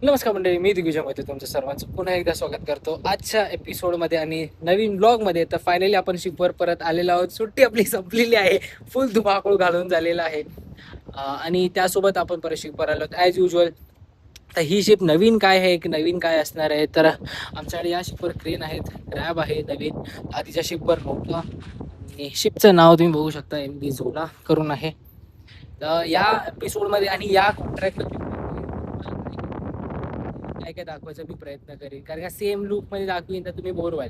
नमस्कार मंडळी, मी दिग्विजयमध्ये तुमचं सर्वांचं पुन्हा एकदा स्वागत करतो आजच्या एपिसोडमध्ये आणि नवीन ब्लॉगमध्ये. तर फायनली आपण शिपवर परत आलेलो आहोत. सुट्टी आपली संपलेली आहे, फुल धुमाकूळ घालून झालेला आहे आणि त्यासोबत आपण परत शिपवर आलो ॲज युजल. तर ही शिप नवीन काय आहे, नवीन काय असणार आहे, तर आमच्याकडे या शिपवर क्रेन आहेत, ग्रॅब आहे नवीन. आधीच्या शिपवर नव्हता आणि शिपचं नाव तुम्ही बघू शकता, MV झोला करून आहे. तर या एपिसोडमध्ये आणि या कॉन्ट्रॅक्टमध्ये काय काय दाखवायचा मी प्रयत्न करेन, कारण का सेम लुक मध्ये दाखवीन तर तुम्ही बोर व्हाल.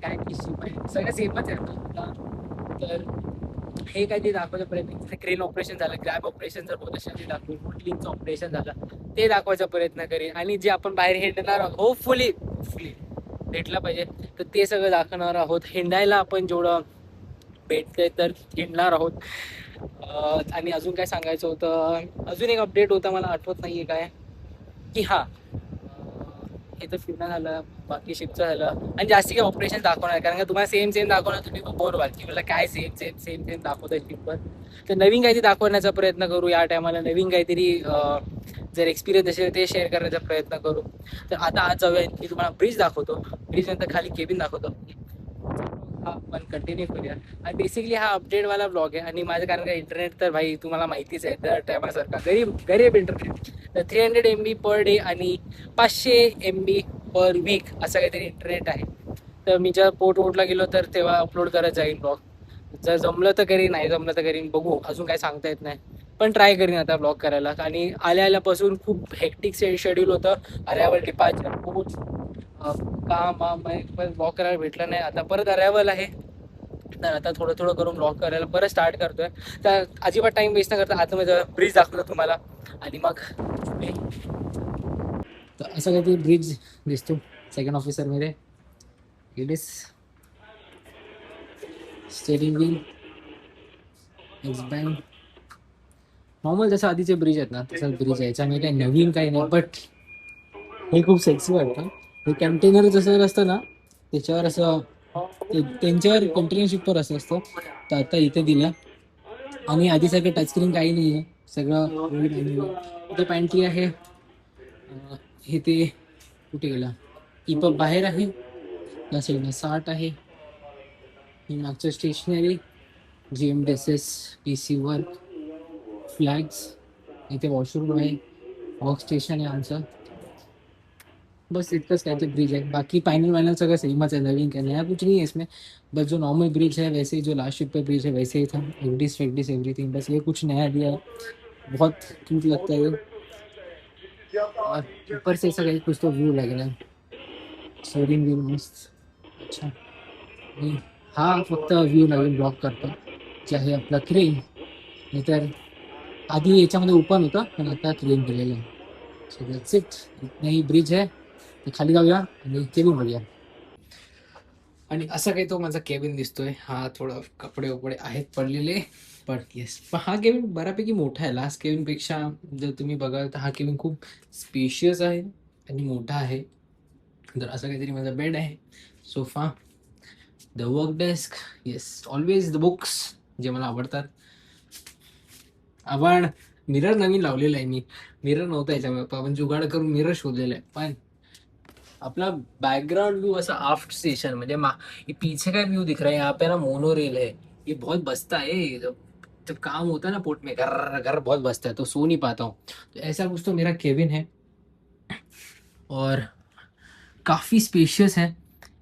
काय किशी सगळं सेमच आहे. तर हे काय ते दाखवायचा प्रयत्न, क्रेन ऑपरेशन झालं, ग्रॅब ऑपरेशन जर होत असेल ते दाखवून, फुटलिंगचं ऑपरेशन झालं ते दाखवायचा प्रयत्न करेन. आणि जे आपण बाहेर हिंडणार आहोत, होपफुली भेटला पाहिजे तर ते सगळं दाखवणार आहोत. हिंडायला आपण जेवढं भेटतंय तर हिंडणार आहोत. आणि अजून काय सांगायचं होतं, अजून एक अपडेट होता, मला आठवत नाहीये काय की हा हे तर फिरणं झालं, बाकी शिपचं झालं. आणि जास्ती काही ऑपरेशन दाखवणार, कारण का तुम्हाला सेम सेम दाखवणार, तुम्ही खूप बोर व्हाल की मला काय सेम सेम सेम सेम दाखवत आहे शिपवर. तर नवीन काहीतरी दाखवण्याचा प्रयत्न करू या टायमाला, नवीन काहीतरी जर एक्सपिरियन्स असेल ते शेअर करण्याचा प्रयत्न करू. तर आता आज जाऊया, मी तुम्हाला ब्रिज दाखवतो, ब्रिज नंतर खाली केबिन दाखवतो. हा आपण कंटिन्यू करूया. आणि बेसिकली हा अपडेटवाला ब्लॉग आहे. आणि माझं कारण का इंटरनेट तर भाई तुम्हाला माहितीच आहे, तर टायमासारखा गरीब गरीब इंटरनेट. तर 300 MB पर डे आणि 500 MB पर वीक असं काहीतरी इंटरनेट आहे. तर मी जेव्हा पोर्टला गेलो तर तेव्हा अपलोड करत जाईल ब्लॉग. जर जमलं तर करीन, नाही जमलं तर करीन, बघू, अजून काय सांगता येत नाही. पण ट्राय करीन आता ब्लॉग करायला. आणि आल्यापासून खूप हेक्टिक शेड्यूल होतं. अरायवल, डिपार्चर, पोच, काम ब्लॉग करायला भेटलं नाही. आता परत अरायवल आहे, तर आता थोडं थोडं करून ब्लॉग करायला परत स्टार्ट करतोय. तर अजिबात टाइम वेस्ट न करता आता माझं ब्रिज दाखवलं तुम्हाला आणि मग तर असं काहीतरी ब्रिज दिसतो सेकंड ऑफिसरमध्ये. It is steering wheel, X band, normal जसं आधीचे ब्रिज आहेत ना तसंच ब्रिज आहे. याच्यामध्ये काही नवीन काही नाही, बट हे खूप सेक्सी वाटतं. हे कंटेनर जसं असतं ना त्याच्यावर असं, त्यांच्यावर कंटेनरशिपवर असं असतं, तर आता इथे दिलं. आणि आधीसारखं टचस्क्रीन काही नाही आहे, सगळं इथे पॅन्ट्री आहे. हे ते कुठे गेला, ईपब बाहेर आहे, या साईडला 60 आहे. ही मागचं stationery, GMDSS, PC work, flags, इथे वॉशरूम आहे, वर्क स्टेशन आहे आमचं. बस इतकंच काय ते ब्रिज है, बाकी फाइनल सगळं सेमच है, नवीन क्या नया कुछ नहीं है इसमें. बस जो नॉर्मल ब्रिज है वैसे ही, जो लास्ट शिप पे ब्रिज है वैसे ही था, एवडीस एवरीथिंग, बस ये कुछ नया दिया है. बहुत क्यूट लगता है ये. और ऊपर से ऐसा कहीं कुछ तो व्यू लग रहा है, स्टीयरिंग व्हील मस्त. अच्छा, आणि हा फक्त व्ह्यू नवीन ब्लॉक करतो जे आहे आपला क्रेन. नाहीतर आधी याच्यामध्ये ओपन होतं पण आता क्रेन केलेलं आहे. So that's it. इथनंही ब्रिज आहे, ते खाली जाऊया आणि केबिन बघूया. आणि असं काही तो माझा केबिन दिसतोय. हा थोडं कपडे वपडे आहेत पडलेले, पण येस, पण हा केबिन बऱ्यापैकी मोठा आहे. लास्ट केबिनपेक्षा जर तुम्ही बघाल तर हा केबिन खूप स्पेशियस आहे आणि मोठा आहे. तर असं काहीतरी माझा बेड आहे, sofa, the work desk, yes, always the books जे मला आवडतात. आपण मिरर नवीन लावलेला आहे मी, मिरर नव्हता याच्यामुळे आपण जुगाड करून मिरर शोधलेला आहे. पण अपना बैकग्राउंड व्यू ऐसा आफ्ट स्टेशन म्हणजे ये पीछे का व्यू दिख रहा है, यहाँ पे ना मोनो रेल है, ये बहुत बसता है जब जब काम होता है ना पोर्ट में, घर घर बहुत बसता है तो सो नहीं पाता हूँ. तो ऐसा कुछ तो मेरा केबिन है और काफ़ी स्पेशियस है.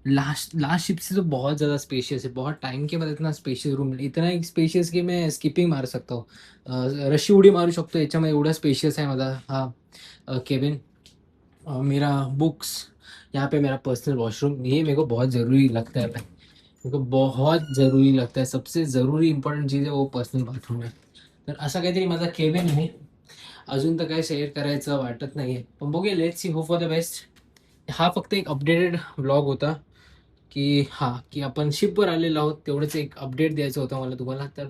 लास्ट लास्ट शिप से तो बहुत ज़्यादा स्पेशियस है. बहुत टाइम के बाद इतना स्पेशियस रूम, इतना एक स्पेशियस की मैं स्किपिंग मारू सकता हूँ, रशी उडी मारू शकतो याच्यामध्ये, एवढा स्पेशियस आहे माझा हा केबिन. मेरा बुक्स, यहाँ पे मेरा पर्सनल वॉशरूम, ये मेरे को बहुत ज़रूरी लगता है भाई, मेरे को बहुत ज़रूरी लगता है. सबसे ज़रूरी इंपॉर्टंट चीज़ है वो पर्सनल बाथरूम है. तर असा काहीतरी माझा केबिन आहे. अजून तर काय शेअर करायचं वाटत नाही आहे, पण बघूया, let's see, hope for the best. हा फक्त एक अपडेटेड ब्लॉग होता की की आपण शिपवर आलेलो आहोत, तेवढंच एक अपडेट द्यायचं होतं मला तुम्हाला. तर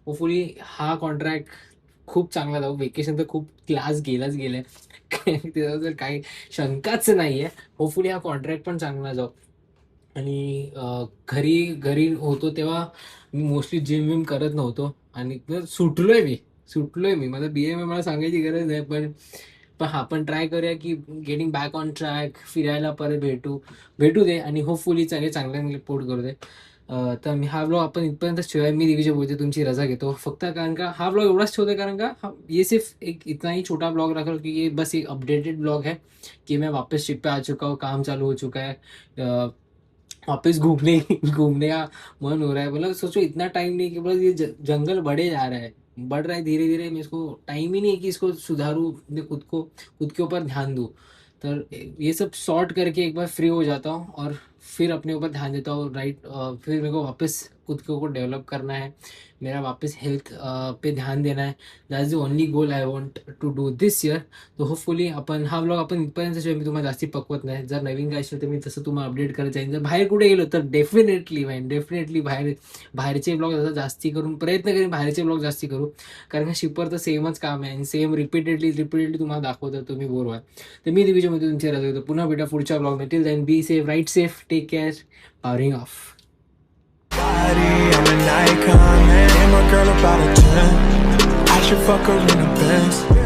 होपफुली हा कॉन्ट्रॅक्ट खूप चांगला जाऊ. वेकेशन तर खूप क्लास गेलाच गेलाय त्याच्याबद्दल काही शंकाच नाही आहे. होपफुली हा कॉन्ट्रॅक्ट पण चांगला जाऊ. आणि घरी घरी होतो तेव्हा मी मोस्टली जिम विम करत नव्हतो, आणि सुटलोय मी, माझं BMI मला सांगायची गरज नाही. पण पण हा पण ट्राय करूया की गेटिंग बॅक ऑन ट्रॅक, फिरायला परत भेटू दे आणि होपफुली चांगले पोट करू दे. तर मी हा ब्लॉग आपण इथपर्यंतच ठेवूया. मी दिग्विजय बोलते, तुमची रजा घेतो फक्त, कारण का हा ब्लॉग एवढाच ठेवतोय कारण का ये सिर्फ एक इतना ही छोटा ब्लॉग रखा कि ये बस एक अपडेटेड ब्लॉग है कि मैं वापस शिप पे आ चुका हूँ, काम चालू हो चुका है, वापस घूमने घूमने का मन हो रहा है. मतलब सोचो इतना टाइम नहीं कि बस ये जंगल बढ़ रहा है धीरे धीरे. मैं इसको टाइम ही नहीं है कि इसको सुधारूं, अपने खुद के ऊपर ध्यान दूं. तो ये सब सॉर्ट करके एक बार फ्री हो जाता हूँ और फिर अपने ऊपर ध्यान देता हूँ. राइट, फिर मेरे को वापस खुद के ऊपर डेवलप करना है, मेरा वापस हेल्थ पे ध्यान देना है. That's the only goal I want to do this year. तो होपफुली आपण हा ब्लॉग आपण इथपर्यंत शिवाय मी तुम्हाला जास्ती पकवत नाही. जर नवीन काय असेल तर मी तसं तुम्हाला अपडेट करत जाईन. जर बाहेर कुठे गेलो तर डेफिनेटली बाहेरचे ब्लॉग जसं जास्ती करून प्रयत्न करेन, बाहेरचे ब्लॉग जास्ती करू. कारण का शिपर तर सेमच काम आहे आणि सेम रिपीटेडली तुम्हाला दाखवतं, तुम्ही बोर व्हाल. तर मी दिग्विजयमध्ये तुमची रजा घेतो. पुन्हा भेटा पुढच्या ब्लॉगमध्ये. Till then be safe, ride safe, take care, powering off. I'm an icon, man. And my girl about a 10. I should fuck her in a Benz.